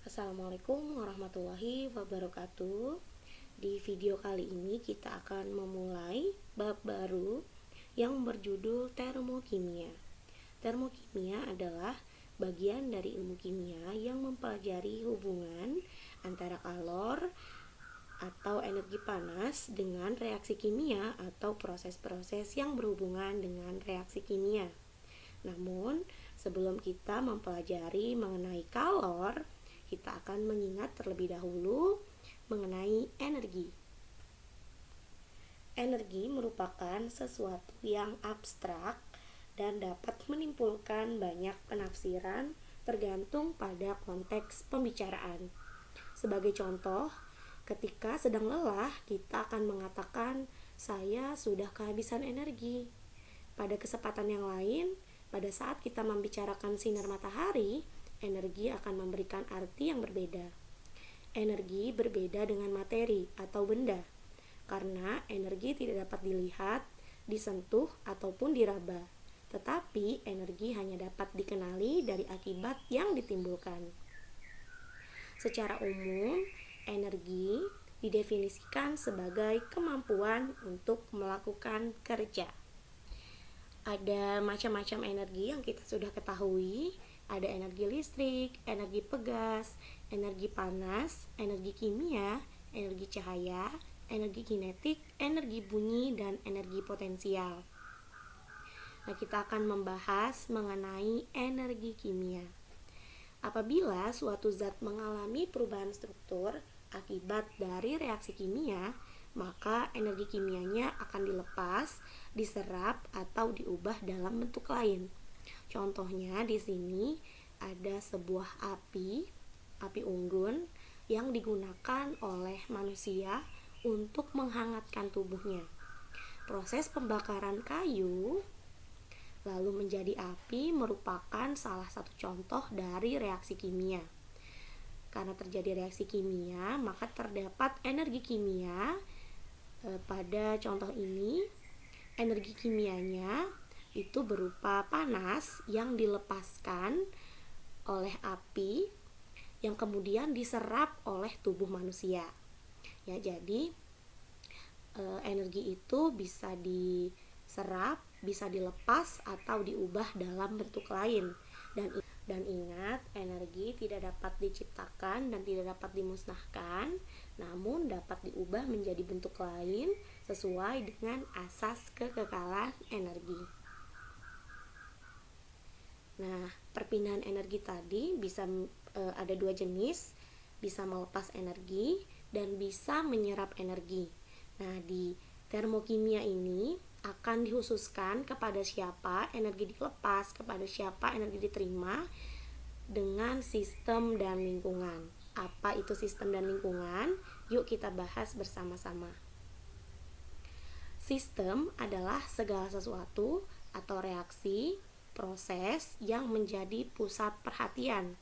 Assalamualaikum warahmatullahi wabarakatuh. Di video kali ini kita akan memulai bab baru yang berjudul termokimia. Termokimia adalah bagian dari ilmu kimia yang mempelajari hubungan antara kalor atau energi panas dengan reaksi kimia atau proses-proses yang berhubungan dengan reaksi kimia. Namun, sebelum kita mempelajari mengenai kalor, kita akan mengingat terlebih dahulu mengenai energi. Energi merupakan sesuatu yang abstrak dan dapat menimbulkan banyak penafsiran tergantung pada konteks pembicaraan. Sebagai contoh, ketika sedang lelah, kita akan mengatakan, "Saya sudah kehabisan energi." Pada kesempatan yang lain, pada saat kita membicarakan sinar matahari, energi akan memberikan arti yang berbeda. Energi berbeda dengan materi atau benda, karena energi tidak dapat dilihat, disentuh, ataupun diraba. Tetapi energi hanya dapat dikenali dari akibat yang ditimbulkan. Secara umum, energi didefinisikan sebagai kemampuan untuk melakukan kerja. Ada macam-macam energi yang kita sudah ketahui. Ada energi listrik, energi pegas, energi panas, energi kimia, energi cahaya, energi kinetik, energi bunyi, dan energi potensial. Nah, kita akan membahas mengenai energi kimia. Apabila suatu zat mengalami perubahan struktur akibat dari reaksi kimia, maka energi kimianya akan dilepas, diserap, atau diubah dalam bentuk lain. Contohnya di sini ada sebuah api unggun yang digunakan oleh manusia untuk menghangatkan tubuhnya. Proses pembakaran kayu lalu menjadi api merupakan salah satu contoh dari reaksi kimia. Karena terjadi reaksi kimia, maka terdapat energi kimia. Pada contoh ini, energi kimianya itu berupa panas yang dilepaskan oleh api yang kemudian diserap oleh tubuh manusia. Ya, jadi energi itu bisa diserap, bisa dilepas atau diubah dalam bentuk lain. Dan ingat, energi tidak dapat diciptakan dan tidak dapat dimusnahkan, namun dapat diubah menjadi bentuk lain sesuai dengan asas kekekalan energi. Nah, perpindahan energi tadi bisa ada dua jenis, bisa melepas energi dan bisa menyerap energi. Nah, di termokimia ini akan dikhususkan kepada siapa energi dilepas, kepada siapa energi diterima dengan sistem dan lingkungan. Apa itu sistem dan lingkungan? Yuk kita bahas bersama-sama. Sistem adalah segala sesuatu atau reaksi, proses yang menjadi pusat perhatian.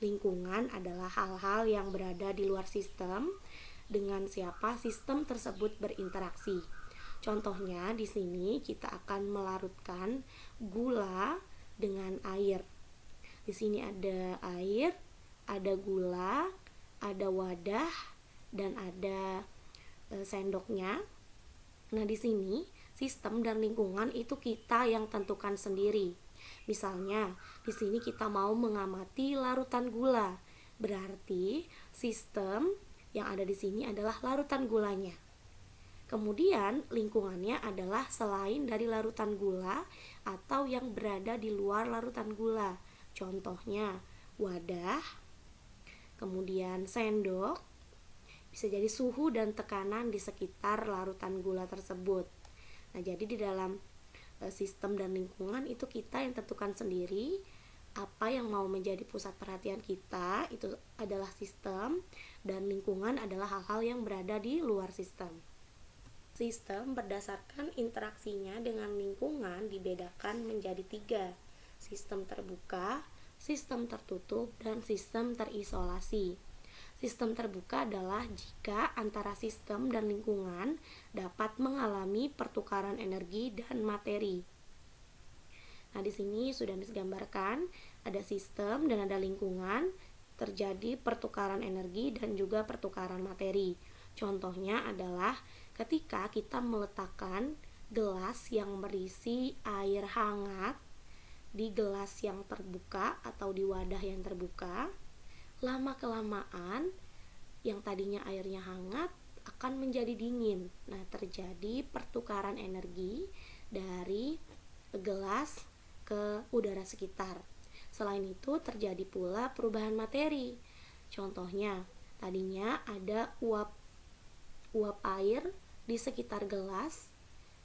Lingkungan adalah hal-hal yang berada di luar sistem dengan siapa sistem tersebut berinteraksi. Contohnya di sini kita akan melarutkan gula dengan air. Di sini ada air, ada gula, ada wadah, dan ada sendoknya. Nah, di sini sistem dan lingkungan itu kita yang tentukan sendiri. Misalnya, di sini kita mau mengamati larutan gula. Berarti sistem yang ada di sini adalah larutan gulanya. Kemudian lingkungannya adalah selain dari larutan gula atau yang berada di luar larutan gula. Contohnya wadah, kemudian sendok, bisa jadi suhu dan tekanan di sekitar larutan gula tersebut. Nah, jadi di dalam sistem dan lingkungan itu kita yang tentukan sendiri apa yang mau menjadi pusat perhatian kita, itu adalah sistem, dan lingkungan adalah hal-hal yang berada di luar sistem. Sistem berdasarkan interaksinya dengan lingkungan dibedakan menjadi 3, sistem terbuka, sistem tertutup, dan sistem terisolasi. Sistem terbuka adalah jika antara sistem dan lingkungan dapat mengalami pertukaran energi dan materi. Nah, di sini sudah digambarkan ada sistem dan ada lingkungan. terjadi pertukaran energi dan juga pertukaran materi. Contohnya adalah ketika kita meletakkan gelas yang berisi air hangat di gelas yang terbuka atau di wadah yang terbuka, lama-kelamaan yang tadinya airnya hangat akan menjadi dingin. Nah, terjadi pertukaran energi dari gelas ke udara sekitar. Selain itu, terjadi pula perubahan materi. Contohnya, tadinya ada uap air di sekitar gelas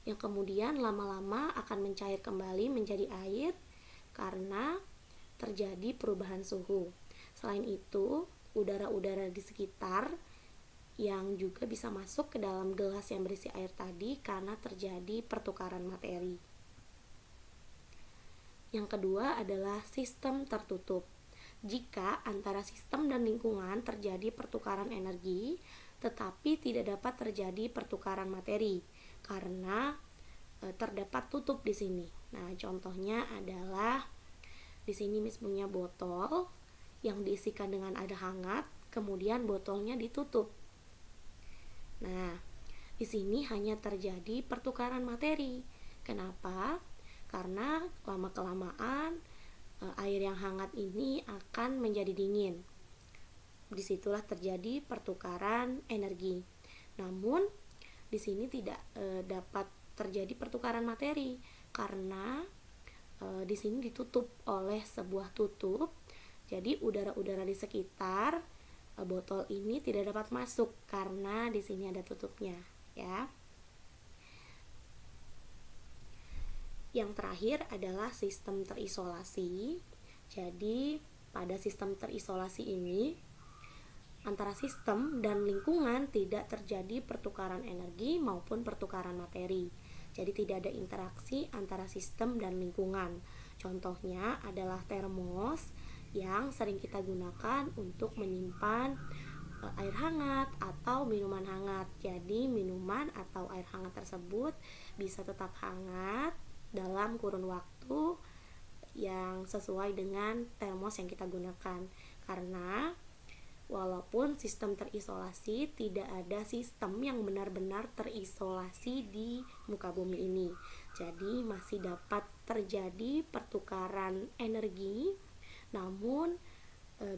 yang kemudian lama-lama akan mencair kembali menjadi air karena terjadi perubahan suhu. Selain itu, udara-udara di sekitar yang juga bisa masuk ke dalam gelas yang berisi air tadi karena terjadi pertukaran materi. Yang kedua adalah sistem tertutup. Jika antara sistem dan lingkungan terjadi pertukaran energi, tetapi tidak dapat terjadi pertukaran materi karena terdapat tutup di sini. Nah, contohnya adalah di sini Miss punya botol yang diisikan dengan air hangat, kemudian botolnya ditutup. Nah, di sini hanya terjadi pertukaran materi. Kenapa? Karena lama-kelamaan air yang hangat ini akan menjadi dingin. Disitulah terjadi pertukaran energi. Namun, di sini tidak dapat terjadi pertukaran materi karena di sini ditutup oleh sebuah tutup. Jadi udara-udara di sekitar botol ini tidak dapat masuk karena di sini ada tutupnya, ya. Yang terakhir adalah sistem terisolasi. Jadi, pada sistem terisolasi ini antara sistem dan lingkungan tidak terjadi pertukaran energi maupun pertukaran materi. Jadi tidak ada interaksi antara sistem dan lingkungan. Contohnya adalah termos yang sering kita gunakan untuk menyimpan air hangat atau minuman hangat. Jadi minuman atau air hangat tersebut bisa tetap hangat dalam kurun waktu yang sesuai dengan termos yang kita gunakan. Karena walaupun sistem terisolasi, tidak ada sistem yang benar-benar terisolasi di muka bumi ini. Jadi masih dapat terjadi pertukaran energi, namun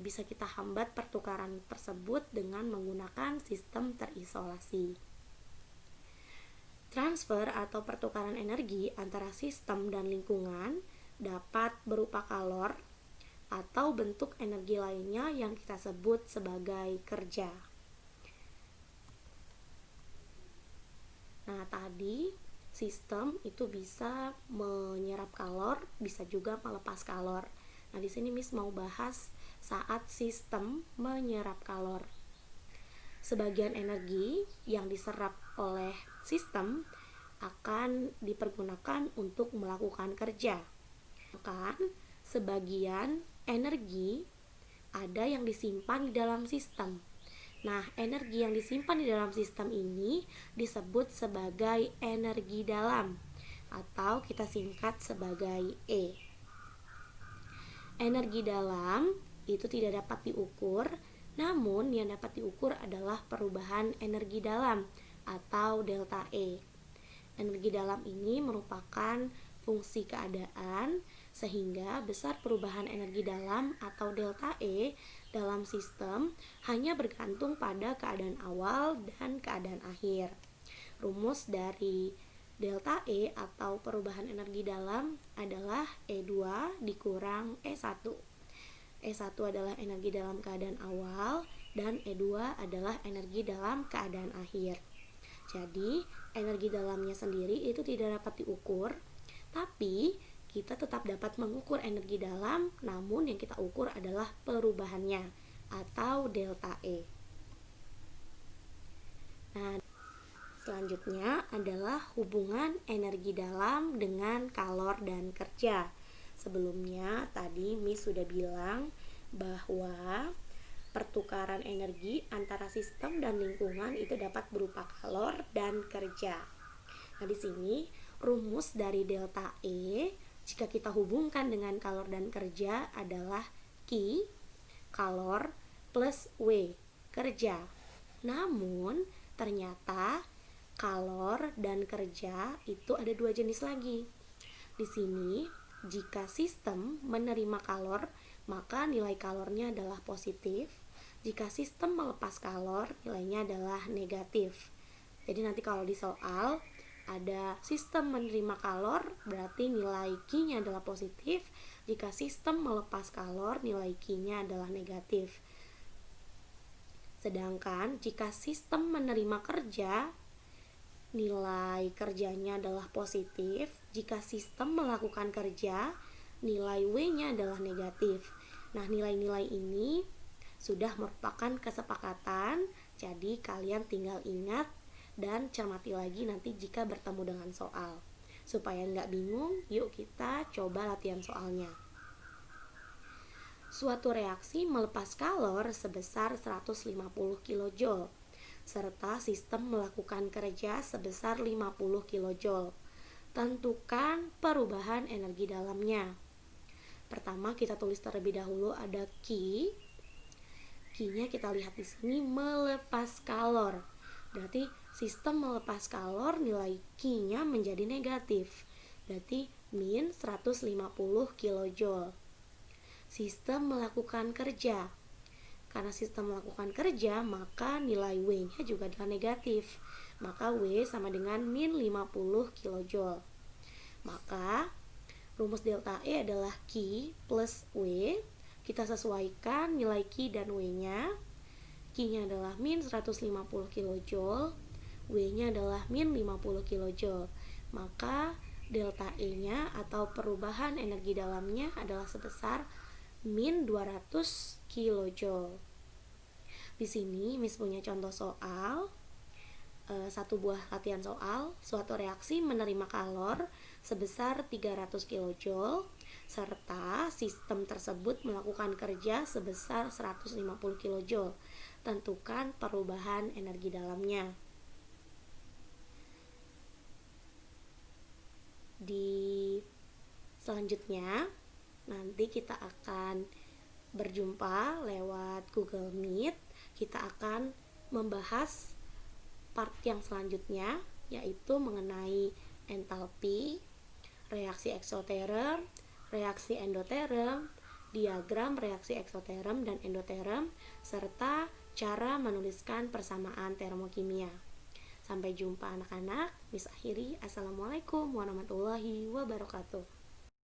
bisa kita hambat pertukaran tersebut dengan menggunakan sistem terisolasi. Transfer atau pertukaran energi antara sistem dan lingkungan dapat berupa kalor atau bentuk energi lainnya yang kita sebut sebagai kerja. Nah, tadi sistem itu bisa menyerap kalor, bisa juga melepas kalor. Nah, di sini Miss mau bahas saat sistem menyerap kalor. Sebagian energi yang diserap oleh sistem akan dipergunakan untuk melakukan kerja. Bahkan sebagian energi ada yang disimpan di dalam sistem. Nah, energi yang disimpan di dalam sistem ini disebut sebagai energi dalam atau kita singkat sebagai E. Energi dalam itu tidak dapat diukur, namun yang dapat diukur adalah perubahan energi dalam atau delta E. Energi dalam ini merupakan fungsi keadaan sehingga besar perubahan energi dalam atau delta E dalam sistem hanya bergantung pada keadaan awal dan keadaan akhir. Rumus dari delta E atau perubahan energi dalam adalah E2 dikurang E1. E1 adalah energi dalam keadaan awal dan E2 adalah energi dalam keadaan akhir. Jadi, energi dalamnya sendiri itu tidak dapat diukur, tapi kita tetap dapat mengukur energi dalam, namun yang kita ukur adalah perubahannya atau delta E. Nah, selanjutnya adalah hubungan energi dalam dengan kalor dan kerja. Sebelumnya tadi Miss sudah bilang bahwa pertukaran energi antara sistem dan lingkungan itu dapat berupa kalor dan kerja. Nah, di sini rumus dari delta E jika kita hubungkan dengan kalor dan kerja adalah Q kalor plus W, kerja. Namun ternyata kalor dan kerja itu ada dua jenis lagi. Di sini, jika sistem menerima kalor, maka nilai kalornya adalah positif. Jika sistem melepas kalor, nilainya adalah negatif. Jadi nanti kalau di soal ada sistem menerima kalor, berarti nilai Q-nya adalah positif. Jika sistem melepas kalor, nilai Q-nya adalah negatif. Sedangkan jika sistem menerima kerja, nilai kerjanya adalah positif. Jika sistem melakukan kerja, nilai W-nya adalah negatif. Nah, nilai-nilai ini sudah merupakan kesepakatan, jadi kalian tinggal ingat dan cermati lagi nanti jika bertemu dengan soal. Supaya nggak bingung, yuk kita coba latihan soalnya. Suatu reaksi melepas kalor sebesar 150 kJ, serta sistem melakukan kerja sebesar 50 kJ. Tentukan perubahan energi dalamnya. Pertama kita tulis terlebih dahulu ada Q. Q-nya kita lihat di sini melepas kalor. Berarti sistem melepas kalor nilai Q-nya menjadi negatif. Berarti min 150 kJ. Sistem melakukan kerja. Karena sistem melakukan kerja, maka nilai W-nya juga adalah negatif. Maka W sama dengan min 50 kJ. Maka rumus delta E adalah Q plus W. Kita sesuaikan nilai Q dan W-nya. Q-nya adalah min 150 kJ, W-nya adalah min 50 kJ. Maka delta E-nya atau perubahan energi dalamnya adalah sebesar min 200 kJ. Di sini Miss punya contoh soal, satu buah latihan soal. Suatu reaksi menerima kalor sebesar 300 kJ serta sistem tersebut melakukan kerja sebesar 150 kJ. Tentukan perubahan energi dalamnya. Di selanjutnya nanti kita akan berjumpa lewat Google Meet. Kita akan membahas part yang selanjutnya, yaitu mengenai entalpi, reaksi eksoterm, reaksi endoterm, diagram reaksi eksoterm dan endoterm, serta cara menuliskan persamaan termokimia. Sampai jumpa anak-anak. Miss akhiri. Assalamualaikum warahmatullahi wabarakatuh.